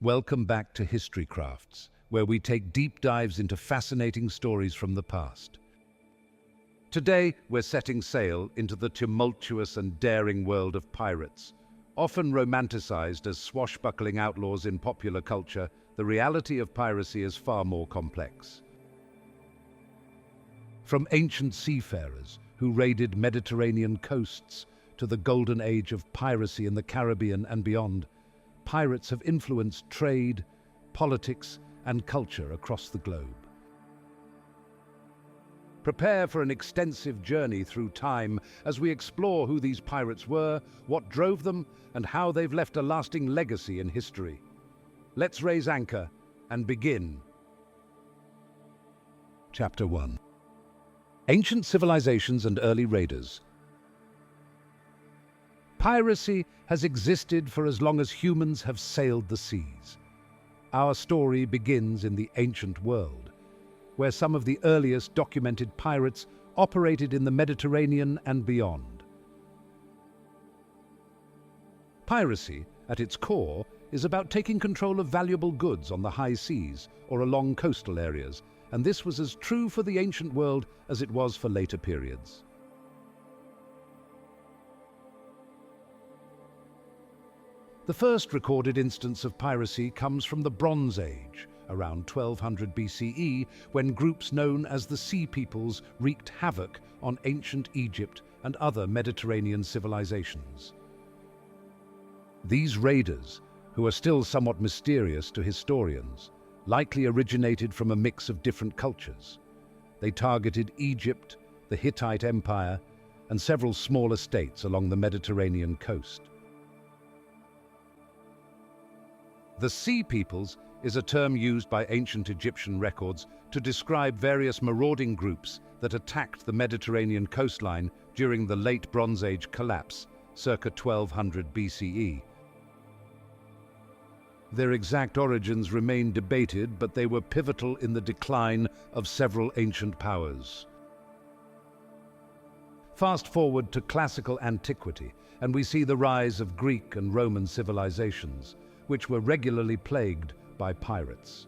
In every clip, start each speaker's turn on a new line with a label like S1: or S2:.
S1: Welcome back to HistoryCrafts, where we take deep dives into fascinating stories from the past. Today, we're setting sail into the tumultuous and daring world of pirates. Often romanticized as swashbuckling outlaws in popular culture, the reality of piracy is far more complex. From ancient seafarers who raided Mediterranean coasts to the Golden Age of Piracy in the Caribbean and beyond, pirates have influenced trade, politics, and culture across the globe. Prepare for an extensive journey through time as we explore who these pirates were, what drove them, and how they've left a lasting legacy in history. Let's raise anchor and begin. Chapter 1. Ancient Civilizations and Early Raiders. Piracy has existed for as long as humans have sailed the seas. Our story begins in the ancient world, where some of the earliest documented pirates operated in the Mediterranean and beyond. Piracy, at its core, is about taking control of valuable goods on the high seas or along coastal areas, and this was as true for the ancient world as it was for later periods. The first recorded instance of piracy comes from the Bronze Age, around 1200 BCE, when groups known as the Sea Peoples wreaked havoc on ancient Egypt and other Mediterranean civilizations. These raiders, who are still somewhat mysterious to historians, likely originated from a mix of different cultures. They targeted Egypt, the Hittite Empire, and several smaller states along the Mediterranean coast. The Sea Peoples is a term used by ancient Egyptian records to describe various marauding groups that attacked the Mediterranean coastline during the late Bronze Age collapse, circa 1200 BCE. Their exact origins remain debated, but they were pivotal in the decline of several ancient powers. Fast forward to classical antiquity, and we see the rise of Greek and Roman civilizations, which were regularly plagued by pirates.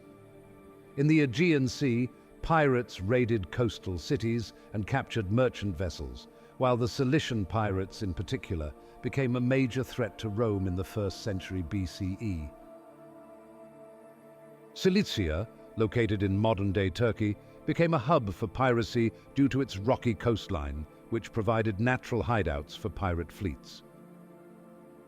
S1: In the Aegean Sea, pirates raided coastal cities and captured merchant vessels, while the Cilician pirates in particular became a major threat to Rome in the 1st century BCE. Cilicia, located in modern-day Turkey, became a hub for piracy due to its rocky coastline, which provided natural hideouts for pirate fleets.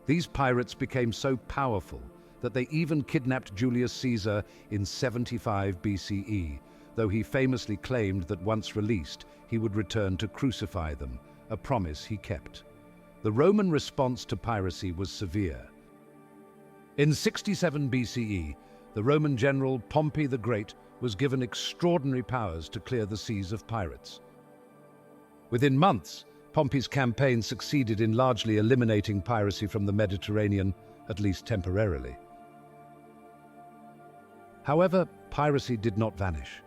S1: These pirates became so powerful that they even kidnapped Julius Caesar in 75 BCE, though he famously claimed that once released, he would return to crucify them, a promise he kept. The Roman response to piracy was severe. In 67 BCE, the Roman general Pompey the Great was given extraordinary powers to clear the seas of pirates. Within months, Pompey's campaign succeeded in largely eliminating piracy from the Mediterranean, at least temporarily. However, piracy did not vanish.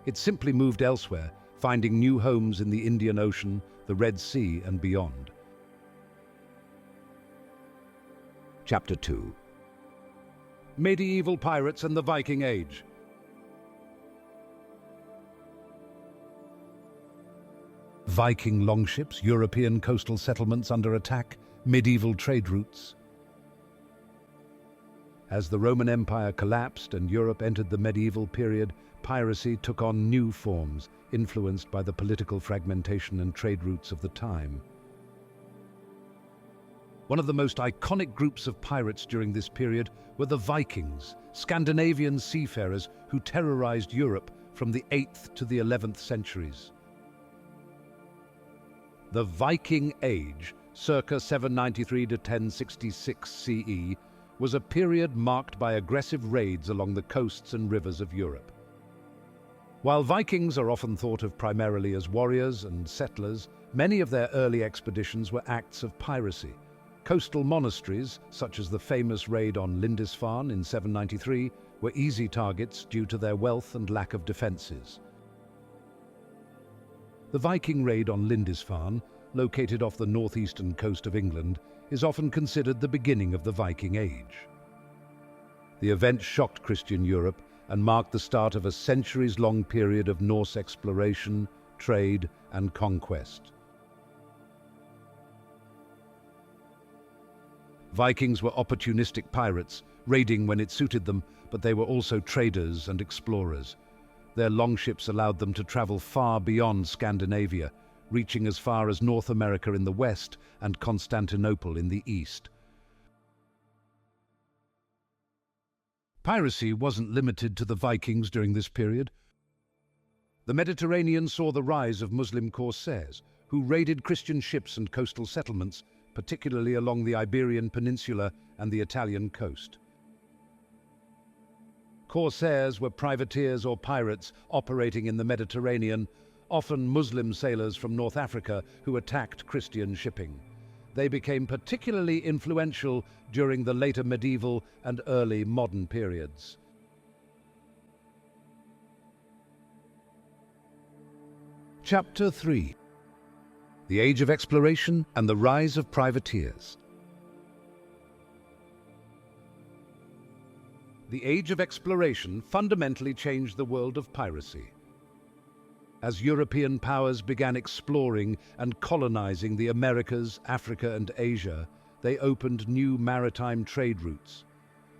S1: It simply moved elsewhere, finding new homes in the Indian Ocean, the Red Sea, and beyond. Chapter 2. Medieval Pirates and the Viking Age. Viking longships, European coastal settlements under attack, medieval trade routes. As the Roman Empire collapsed and Europe entered the medieval period, piracy took on new forms, influenced by the political fragmentation and trade routes of the time. One of the most iconic groups of pirates during this period were the Vikings, Scandinavian seafarers who terrorized Europe from the 8th to the 11th centuries. The Viking Age, circa 793 to 1066 CE, was a period marked by aggressive raids along the coasts and rivers of Europe. While Vikings are often thought of primarily as warriors and settlers, many of their early expeditions were acts of piracy. Coastal monasteries, such as the famous raid on Lindisfarne in 793, were easy targets due to their wealth and lack of defenses. The Viking raid on Lindisfarne, located off the northeastern coast of England, is often considered the beginning of the Viking Age. The event shocked Christian Europe and marked the start of a centuries-long period of Norse exploration, trade, and conquest. Vikings were opportunistic pirates, raiding when it suited them, but they were also traders and explorers. Their longships allowed them to travel far beyond Scandinavia, reaching as far as North America in the west and Constantinople in the east. Piracy wasn't limited to the Vikings during this period. The Mediterranean saw the rise of Muslim corsairs, who raided Christian ships and coastal settlements, particularly along the Iberian Peninsula and the Italian coast. Corsairs were privateers or pirates operating in the Mediterranean, often Muslim sailors from North Africa who attacked Christian shipping. They became particularly influential during the later medieval and early modern periods. Chapter 3: The Age of Exploration and the Rise of Privateers. The Age of Exploration fundamentally changed the world of piracy. As European powers began exploring and colonizing the Americas, Africa, and Asia, they opened new maritime trade routes.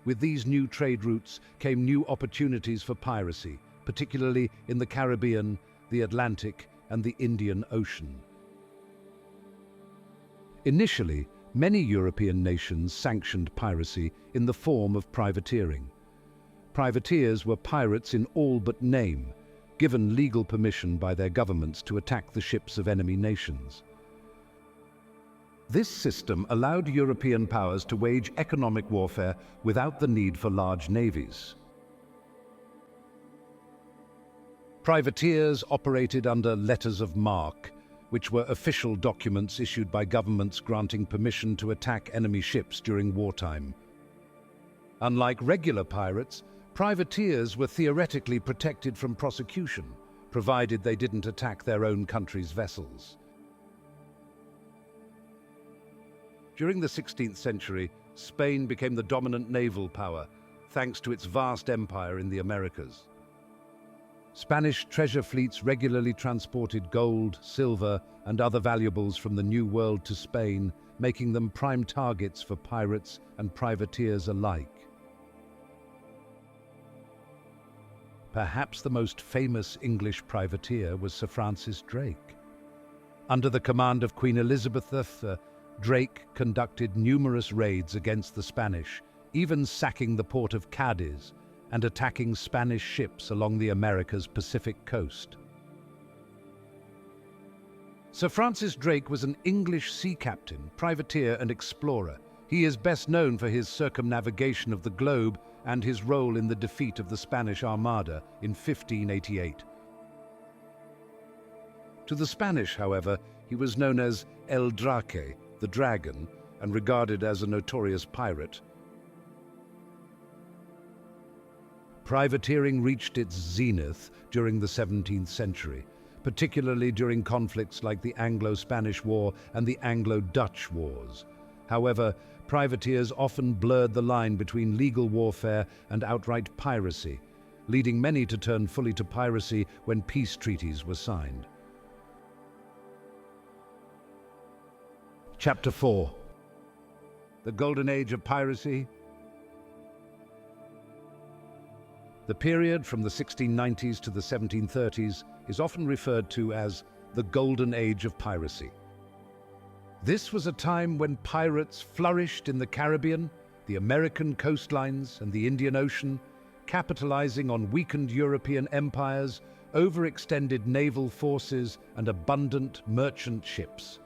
S1: With these new trade routes came new opportunities for piracy, particularly in the Caribbean, the Atlantic, and the Indian Ocean. Initially, many European nations sanctioned piracy in the form of privateering. Privateers were pirates in all but name, given legal permission by their governments to attack the ships of enemy nations. This system allowed European powers to wage economic warfare without the need for large navies. Privateers operated under letters of marque, which were official documents issued by governments granting permission to attack enemy ships during wartime. Unlike regular pirates, privateers were theoretically protected from prosecution, provided they didn't attack their own country's vessels. During the 16th century, Spain became the dominant naval power, thanks to its vast empire in the Americas. Spanish treasure fleets regularly transported gold, silver, and other valuables from the New World to Spain, making them prime targets for pirates and privateers alike. Perhaps the most famous English privateer was Sir Francis Drake. Under the command of Queen Elizabeth I, Drake conducted numerous raids against the Spanish, even sacking the port of Cadiz and attacking Spanish ships along the Americas' Pacific coast. Sir Francis Drake was an English sea captain, privateer, and explorer. He is best known for his circumnavigation of the globe and his role in the defeat of the Spanish Armada in 1588. To the Spanish, however, he was known as El Drake, the Dragon, and regarded as a notorious pirate. Privateering reached its zenith during the 17th century, particularly during conflicts like the Anglo-Spanish War and the Anglo-Dutch Wars. However, privateers often blurred the line between legal warfare and outright piracy, leading many to turn fully to piracy when peace treaties were signed. Chapter 4: The Golden Age of Piracy. The period from the 1690s to the 1730s is often referred to as the Golden Age of Piracy. This was a time when pirates flourished in the Caribbean, the American coastlines, and the Indian Ocean, capitalizing on weakened European empires, overextended naval forces, and abundant merchant ships.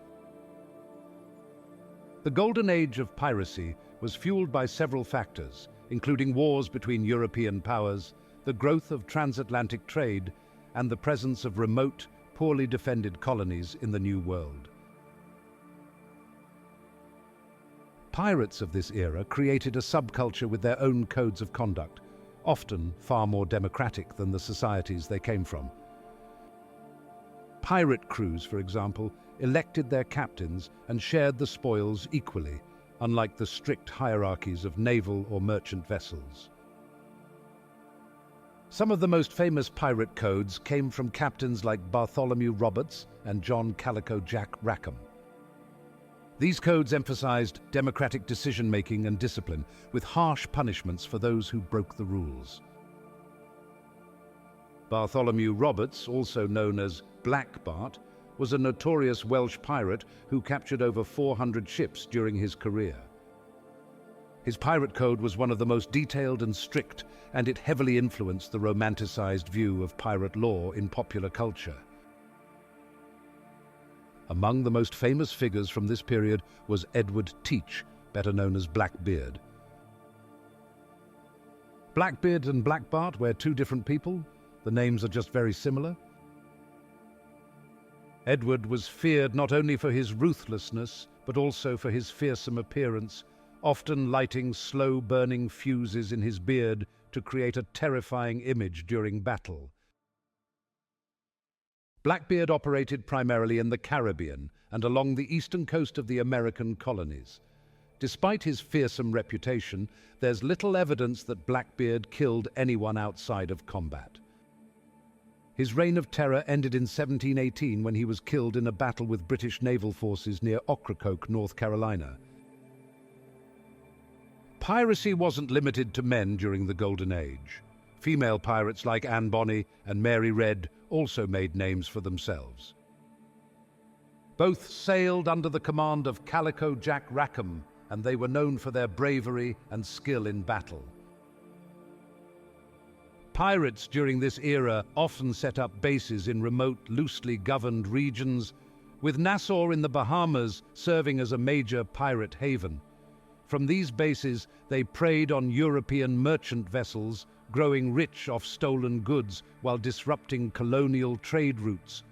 S1: The Golden Age of Piracy was fueled by several factors, including wars between European powers, the growth of transatlantic trade, and the presence of remote, poorly defended colonies in the New World. Pirates of this era created a subculture with their own codes of conduct, often far more democratic than the societies they came from. Pirate crews, for example, elected their captains and shared the spoils equally, unlike the strict hierarchies of naval or merchant vessels. Some of the most famous pirate codes came from captains like Bartholomew Roberts and John Calico Jack Rackham. These codes emphasized democratic decision-making and discipline, with harsh punishments for those who broke the rules. Bartholomew Roberts, also known as Black Bart, was a notorious Welsh pirate who captured over 400 ships during his career. His pirate code was one of the most detailed and strict, and it heavily influenced the romanticized view of pirate law in popular culture. Among the most famous figures from this period was Edward Teach, better known as Blackbeard. Blackbeard and Black Bart were two different people. The names are just very similar. Edward was feared not only for his ruthlessness, but also for his fearsome appearance, often lighting slow-burning fuses in his beard to create a terrifying image during battle. Blackbeard operated primarily in the Caribbean and along the eastern coast of the American colonies. Despite his fearsome reputation, there's little evidence that Blackbeard killed anyone outside of combat. His reign of terror ended in 1718 when he was killed in a battle with British naval forces near Ocracoke, North Carolina. Piracy wasn't limited to men during the Golden Age. Female pirates like Anne Bonny and Mary Red also made names for themselves. Both sailed under the command of Calico Jack Rackham, and they were known for their bravery and skill in battle. Pirates during this era often set up bases in remote, loosely governed regions, with Nassau in the Bahamas serving as a major pirate haven. From these bases, they preyed on European merchant vessels, growing rich off stolen goods while disrupting colonial trade routes.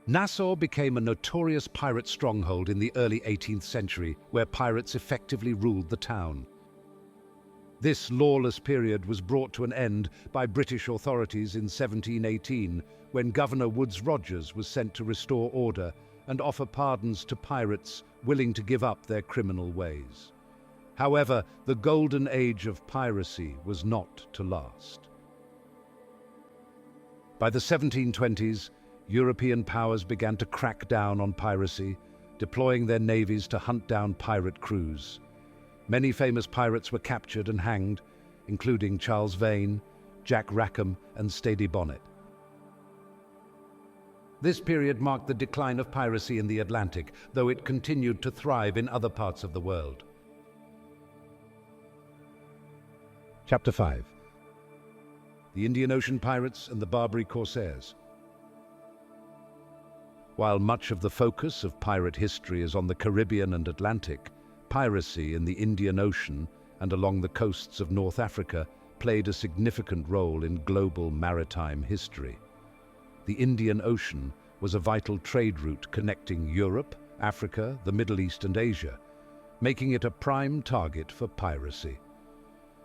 S1: Nassau became a notorious pirate stronghold in the early 18th century, where pirates effectively ruled the town. This lawless period was brought to an end by British authorities in 1718, when Governor Woodes Rogers was sent to restore order and offer pardons to pirates willing to give up their criminal ways. However, the Golden Age of Piracy was not to last. By the 1720s, European powers began to crack down on piracy, deploying their navies to hunt down pirate crews. Many famous pirates were captured and hanged, including Charles Vane, Jack Rackham, and Stady Bonnet. This period marked the decline of piracy in the Atlantic, though it continued to thrive in other parts of the world. Chapter 5. The Indian Ocean Pirates and the Barbary Corsairs. While much of the focus of pirate history is on the Caribbean and Atlantic, piracy in the Indian Ocean and along the coasts of North Africa played a significant role in global maritime history. The Indian Ocean was a vital trade route connecting Europe, Africa, the Middle East, and Asia, making it a prime target for piracy.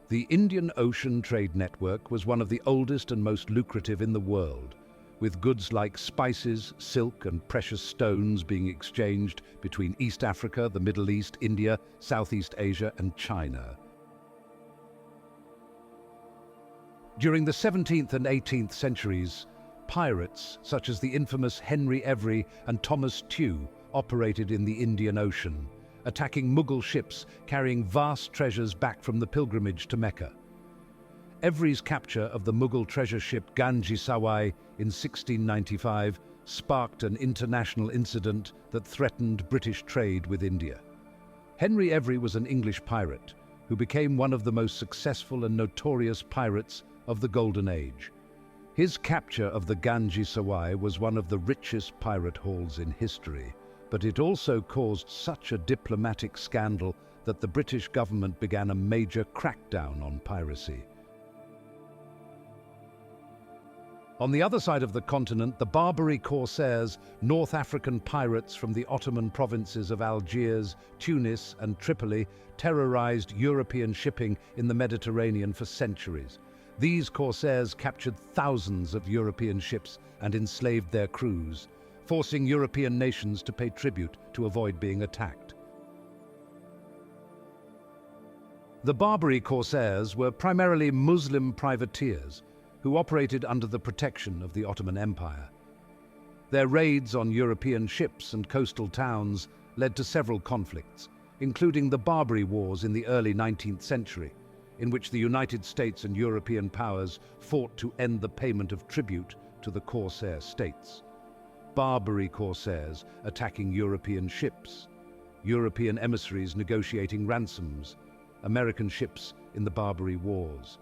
S1: The Indian Ocean trade network was one of the oldest and most lucrative in the world, with goods like spices, silk, and precious stones being exchanged between East Africa, the Middle East, India, Southeast Asia, and China. During the 17th and 18th centuries, pirates such as the infamous Henry Every and Thomas Tew operated in the Indian Ocean, attacking Mughal ships carrying vast treasures back from the pilgrimage to Mecca. Every's capture of the Mughal treasure ship Ganges Sawai in 1695 sparked an international incident that threatened British trade with India. Henry Every was an English pirate who became one of the most successful and notorious pirates of the Golden Age. His capture of the Ganges Sawai was one of the richest pirate hauls in history, but it also caused such a diplomatic scandal that the British government began a major crackdown on piracy. On the other side of the continent, the Barbary Corsairs, North African pirates from the Ottoman provinces of Algiers, Tunis, and Tripoli, terrorized European shipping in the Mediterranean for centuries. These Corsairs captured thousands of European ships and enslaved their crews, forcing European nations to pay tribute to avoid being attacked. The Barbary Corsairs were primarily Muslim privateers who operated under the protection of the Ottoman Empire. Their raids on European ships and coastal towns led to several conflicts, including the Barbary Wars in the early 19th century, in which the United States and European powers fought to end the payment of tribute to the Corsair states. Barbary Corsairs attacking European ships, European emissaries negotiating ransoms, American ships in the Barbary Wars.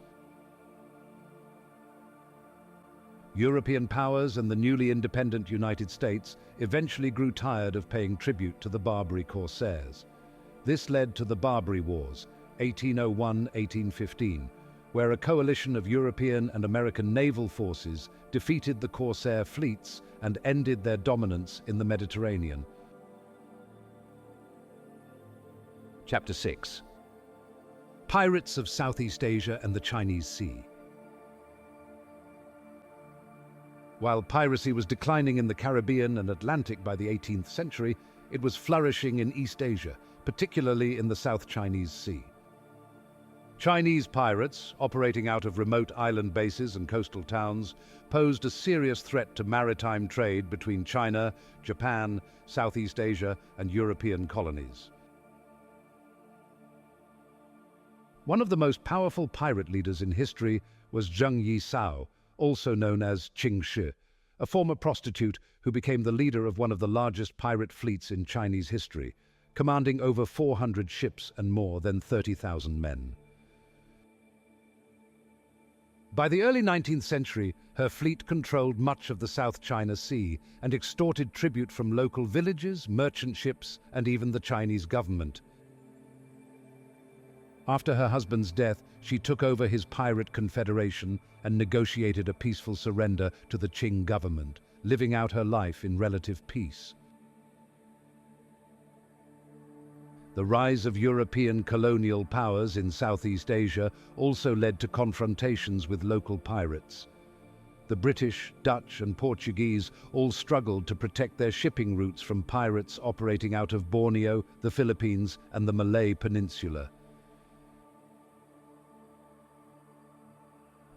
S1: European powers and the newly independent United States eventually grew tired of paying tribute to the Barbary Corsairs. This led to the Barbary Wars, 1801-1815, where a coalition of European and American naval forces defeated the Corsair fleets and ended their dominance in the Mediterranean. Chapter 6. Pirates of Southeast Asia and the Chinese Sea. While piracy was declining in the Caribbean and Atlantic by the 18th century, it was flourishing in East Asia, particularly in the South Chinese Sea. Chinese pirates, operating out of remote island bases and coastal towns, posed a serious threat to maritime trade between China, Japan, Southeast Asia, and European colonies. One of the most powerful pirate leaders in history was Zheng Yisao, also known as Qing Shi, a former prostitute who became the leader of one of the largest pirate fleets in Chinese history, commanding over 400 ships and more than 30,000 men. By the early 19th century, her fleet controlled much of the South China Sea and extorted tribute from local villages, merchant ships, and even the Chinese government. After her husband's death, she took over his pirate confederation and negotiated a peaceful surrender to the Qing government, living out her life in relative peace. The rise of European colonial powers in Southeast Asia also led to confrontations with local pirates. The British, Dutch, and Portuguese all struggled to protect their shipping routes from pirates operating out of Borneo, the Philippines, and the Malay Peninsula.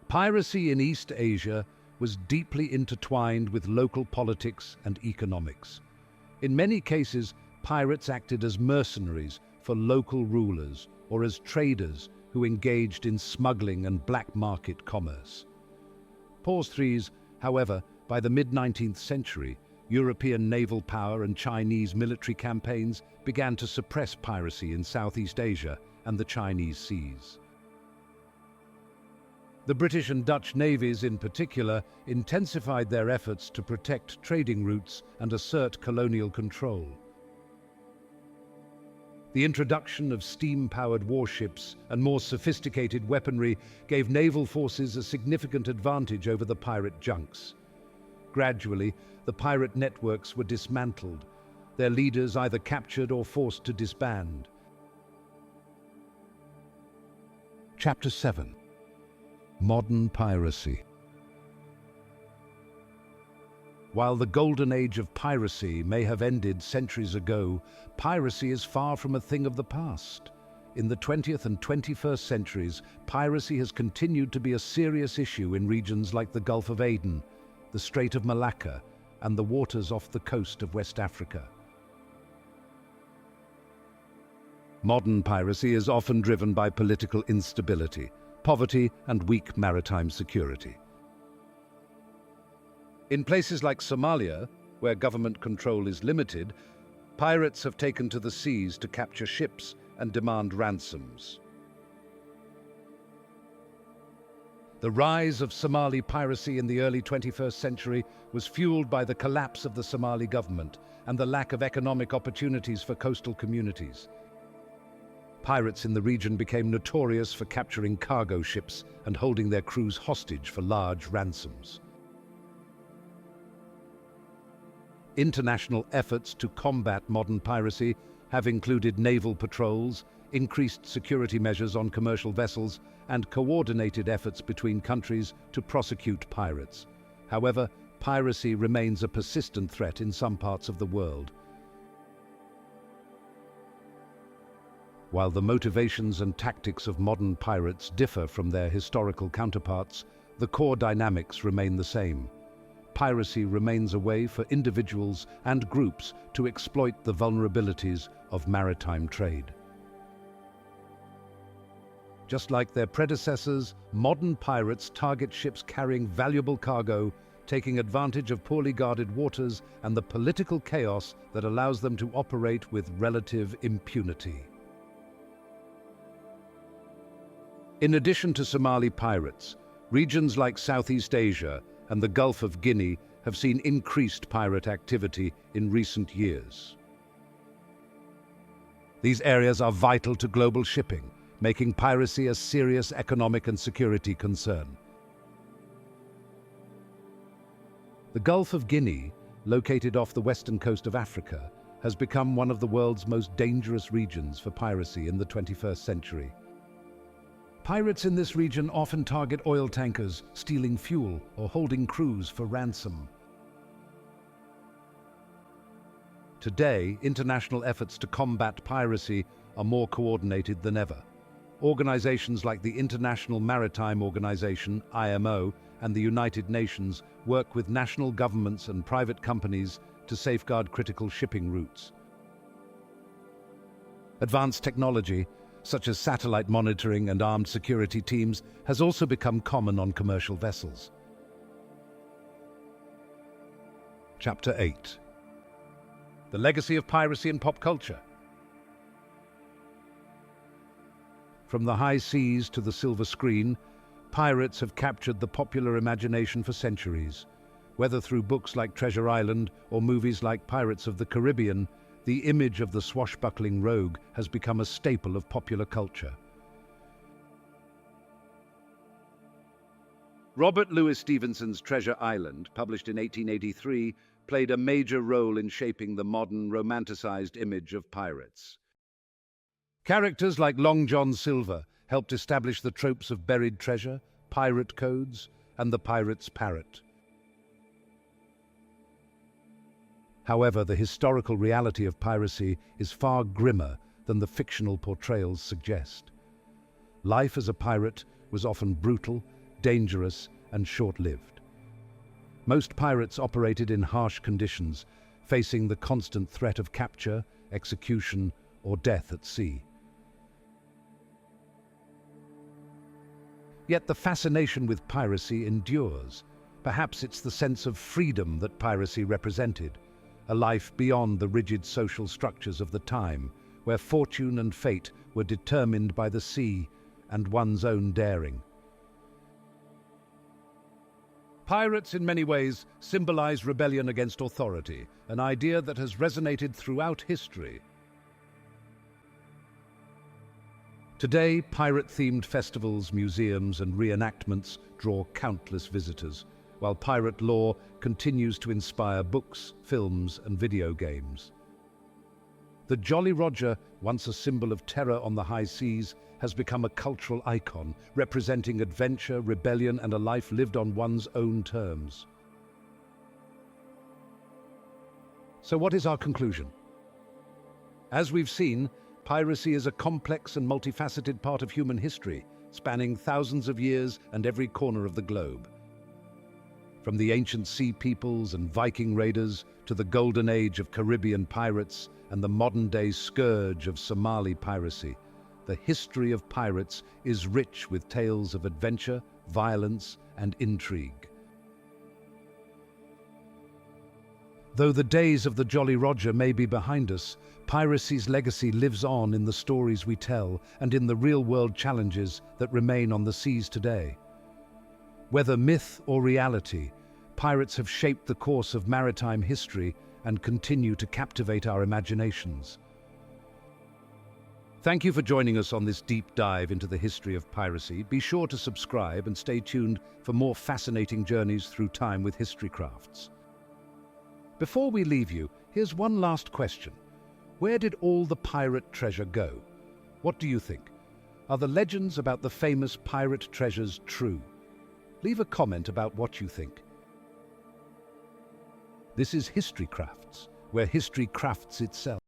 S1: Piracy in East Asia was deeply intertwined with local politics and economics. In many cases, pirates acted as mercenaries for local rulers or as traders who engaged in smuggling and black market commerce. Pause 3s, however, by the mid-19th century, European naval power and Chinese military campaigns began to suppress piracy in Southeast Asia and the Chinese seas. The British and Dutch navies in particular intensified their efforts to protect trading routes and assert colonial control. The introduction of steam-powered warships and more sophisticated weaponry gave naval forces a significant advantage over the pirate junks. Gradually, the pirate networks were dismantled, their leaders either captured or forced to disband. Chapter 7. Modern Piracy. While the Golden Age of Piracy may have ended centuries ago, piracy is far from a thing of the past. In the 20th and 21st centuries, piracy has continued to be a serious issue in regions like the Gulf of Aden, the Strait of Malacca, and the waters off the coast of West Africa. Modern piracy is often driven by political instability, poverty, and weak maritime security. In places like Somalia, where government control is limited, pirates have taken to the seas to capture ships and demand ransoms. The rise of Somali piracy in the early 21st century was fueled by the collapse of the Somali government and the lack of economic opportunities for coastal communities. Pirates in the region became notorious for capturing cargo ships and holding their crews hostage for large ransoms. International efforts to combat modern piracy have included naval patrols, increased security measures on commercial vessels, and coordinated efforts between countries to prosecute pirates. However, piracy remains a persistent threat in some parts of the world. While the motivations and tactics of modern pirates differ from their historical counterparts, the core dynamics remain the same. Piracy remains a way for individuals and groups to exploit the vulnerabilities of maritime trade. Just like their predecessors, modern pirates target ships carrying valuable cargo, taking advantage of poorly guarded waters and the political chaos that allows them to operate with relative impunity. In addition to Somali pirates, regions like Southeast Asia and the Gulf of Guinea have seen increased pirate activity in recent years. These areas are vital to global shipping, making piracy a serious economic and security concern. The Gulf of Guinea, located off the western coast of Africa, has become one of the world's most dangerous regions for piracy in the 21st century. Pirates in this region often target oil tankers, stealing fuel or holding crews for ransom. Today, international efforts to combat piracy are more coordinated than ever. Organizations like the International Maritime Organization, IMO, and the United Nations work with national governments and private companies to safeguard critical shipping routes. Advanced technology, such as satellite monitoring and armed security teams, has also become common on commercial vessels. Chapter 8. The Legacy of Piracy in Pop Culture. From the high seas to the silver screen, pirates have captured the popular imagination for centuries. Whether through books like Treasure Island or movies like Pirates of the Caribbean, the image of the swashbuckling rogue has become a staple of popular culture. Robert Louis Stevenson's Treasure Island, published in 1883, played a major role in shaping the modern, romanticized image of pirates. Characters like Long John Silver helped establish the tropes of buried treasure, pirate codes, and the pirate's parrot. However, the historical reality of piracy is far grimmer than the fictional portrayals suggest. Life as a pirate was often brutal, dangerous, and short-lived. Most pirates operated in harsh conditions, facing the constant threat of capture, execution, or death at sea. Yet the fascination with piracy endures. Perhaps it's the sense of freedom that piracy represented, a life beyond the rigid social structures of the time, where fortune and fate were determined by the sea and one's own daring. Pirates, in many ways, symbolize rebellion against authority, an idea that has resonated throughout history. Today, pirate-themed festivals, museums, and reenactments draw countless visitors, while pirate lore continues to inspire books, films, and video games. The Jolly Roger, once a symbol of terror on the high seas, has become a cultural icon, representing adventure, rebellion, and a life lived on one's own terms. So what is our conclusion? As we've seen, piracy is a complex and multifaceted part of human history, spanning thousands of years and every corner of the globe. From the ancient sea peoples and Viking raiders to the Golden Age of Caribbean pirates and the modern-day scourge of Somali piracy, the history of pirates is rich with tales of adventure, violence, and intrigue. Though the days of the Jolly Roger may be behind us, piracy's legacy lives on in the stories we tell and in the real-world challenges that remain on the seas today. Whether myth or reality, pirates have shaped the course of maritime history and continue to captivate our imaginations. Thank you for joining us on this deep dive into the history of piracy. Be sure to subscribe and stay tuned for more fascinating journeys through time with HistoryCrafts. Before we leave you, here's one last question. Where did all the pirate treasure go? What do you think? Are the legends about the famous pirate treasures true? Leave a comment about what you think. This is HistoryCrafts, where history crafts itself.